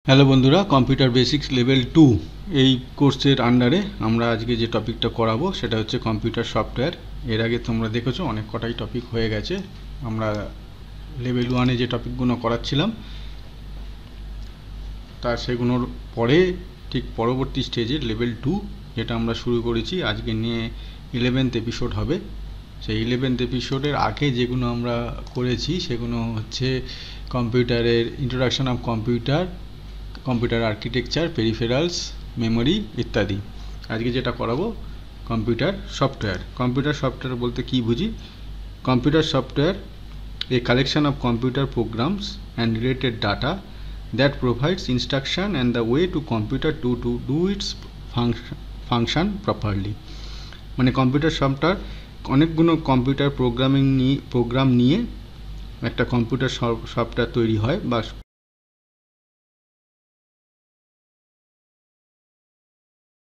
Hello বন্ধুরা, computer basics level 2 এই কোর্সের আন্ডারে আমরা আজকে যে টপিকটা করাবো সেটা হচ্ছে কম্পিউটার সফটওয়্যার। এর আগে তোমরা দেখেছো অনেক কটাই টপিক হয়ে গেছে। আমরা লেভেল 1-এ যে টপিকগুলো করাচ্ছিলাম তার সেগুলোর পরে ঠিক পরবর্তী স্টেজে লেভেল 2 যেটা আমরা শুরু করেছি আজকে নিয়ে 11th এপিসোড হবে। সেই 11th এপিসোডের আগে যেগুলো আমরা করেছি সেগুলো হচ্ছে কম্পিউটারের introduction of computer architecture, peripherals, memory ইত্যাদি। আজকে যেটা করাবো কম্পিউটার সফটওয়্যার। কম্পিউটার সফটওয়্যার বলতে কি বুঝি? Computer software a collection of computer programs and related data that provides instruction and the way to computer to do its function properly। মানে computer software অনেকগুলো computer program নিয়ে একটা computer software তৈরি হয় বা